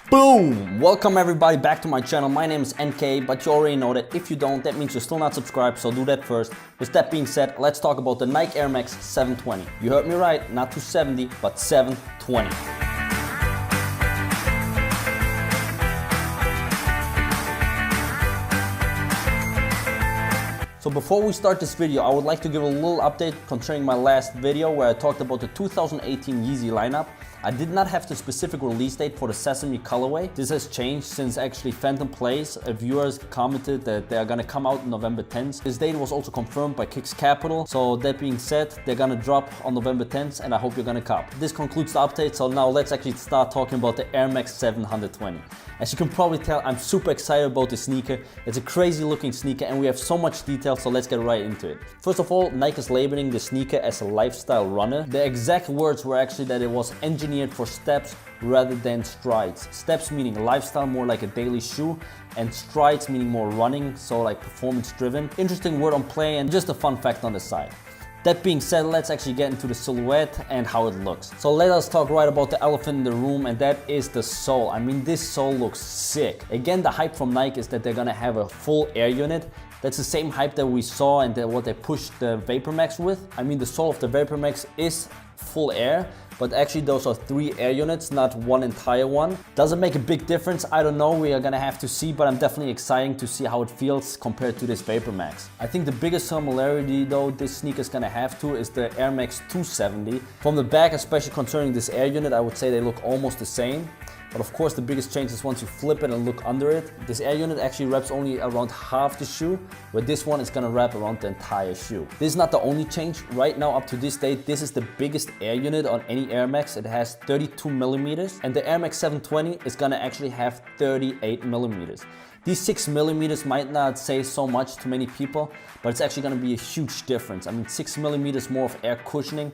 Boom! Welcome everybody back to my channel. My name is NK, but you already know that if you don't, that means you're still not subscribed, so do that first. With that being said, let's talk about the Nike Air Max 720. You heard me right, not 270, but 720. So before we start this video, I would like to give a little update concerning my last video where I talked about the 2018 YEEZY lineup. I did not have the specific release date for the Sesame colorway. This has changed since actually Phantom Plays. Viewers commented that they are gonna come out on November 10th. This date was also confirmed by Kicks Capital. So that being said, they're gonna drop on November 10th and I hope you're gonna cop. This concludes the update, so now let's actually start talking about the Air Max 720. As you can probably tell, I'm super excited about this sneaker. It's a crazy looking sneaker and we have so much detail, so let's get right into it. First of all, Nike is labeling the sneaker as a lifestyle runner. The exact words were actually that it was engineered for steps rather than strides. Steps meaning lifestyle, more like a daily shoe, and strides meaning more running, so like performance driven. Interesting word on play and just a fun fact on the side. That being said, let's actually get into the silhouette and how it looks. So let us talk right about the elephant in the room, and that is the sole. I mean, this sole looks sick. Again, the hype from Nike is that they're gonna have a full air unit. That's the same hype that we saw and what they pushed the Vapormax with. I mean, the sole of the Vapormax is full air, but actually those are 3 air units, not one entire one. Does it make a big difference? I don't know, we are gonna have to see, but I'm definitely excited to see how it feels compared to this Vapormax. I think the biggest similarity though this sneaker is gonna have to is the Air Max 270. From the back, especially concerning this air unit, I would say they look almost the same. But of course the biggest change is once you flip it and look under it. This air unit actually wraps only around half the shoe, where this one is gonna wrap around the entire shoe. This is not the only change. Right now up to this date, this is the biggest air unit on any Air Max. It has 32 millimeters, and the Air Max 720 is gonna actually have 38 millimeters. These 6 millimeters might not say so much to many people, but it's actually gonna be a huge difference. I mean, 6 millimeters more of air cushioning,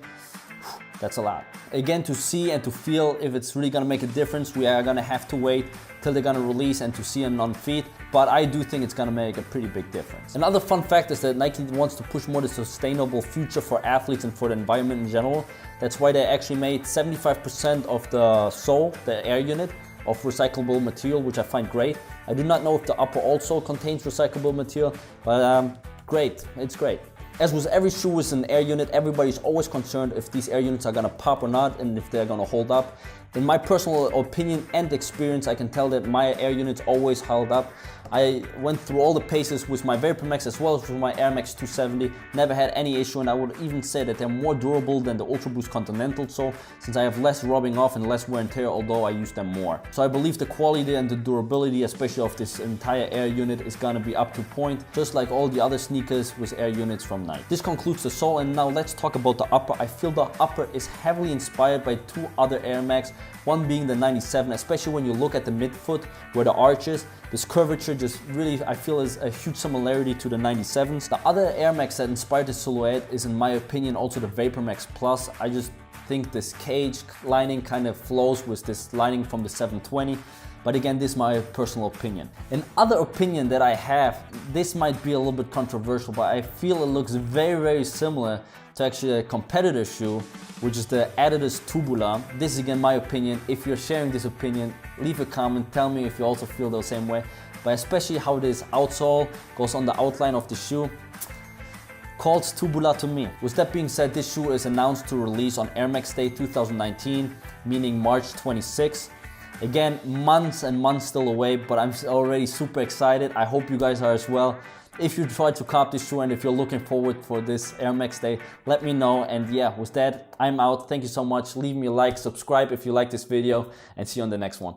that's a lot. Again, to see and to feel if it's really gonna make a difference, we are gonna have to wait till they're gonna release and to see it on feet, but I do think it's gonna make a pretty big difference. Another fun fact is that Nike wants to push more the sustainable future for athletes and for the environment in general. That's why they actually made 75% of the sole, the air unit, of recyclable material, which I find great. I do not know if the upper also contains recyclable material, but great, it's great. As with every shoe with an air unit, everybody's always concerned if these air units are gonna pop or not and if they're gonna hold up. In my personal opinion and experience, I can tell that my air units always held up. I went through all the paces with my Vapormax as well as with my Air Max 270, never had any issue, and I would even say that they're more durable than the Ultra Boost Continental sole, since I have less rubbing off and less wear and tear, although I use them more. So I believe the quality and the durability, especially of this entire air unit, is gonna be up to point, just like all the other sneakers with air units from Nike. This concludes the sole, and now let's talk about the upper. I feel the upper is heavily inspired by 2 other Air Max, one being the 97, especially when you look at the midfoot where the arch is. This curvature just really, I feel, is a huge similarity to the 97s. The other Air Max that inspired the silhouette is, in my opinion, also the Vapormax Plus. I just think this cage lining kind of flows with this lining from the 720. But again, this is my personal opinion. Another opinion that I have, this might be a little bit controversial, but I feel it looks very, very similar to actually a competitor shoe, which is the Adidas Tubular. This is again my opinion. If you're sharing this opinion, leave a comment, tell me if you also feel the same way. But especially how this outsole goes on the outline of the shoe, calls Tubular to me. With that being said, this shoe is announced to release on Air Max Day 2019, meaning March 26th. Again, months and months still away, but I'm already super excited. I hope you guys are as well. If you try to cop this shoe and if you're looking forward for this Air Max Day, let me know. And yeah, with that, I'm out. Thank you so much. Leave me a like, subscribe if you like this video, and see you on the next one.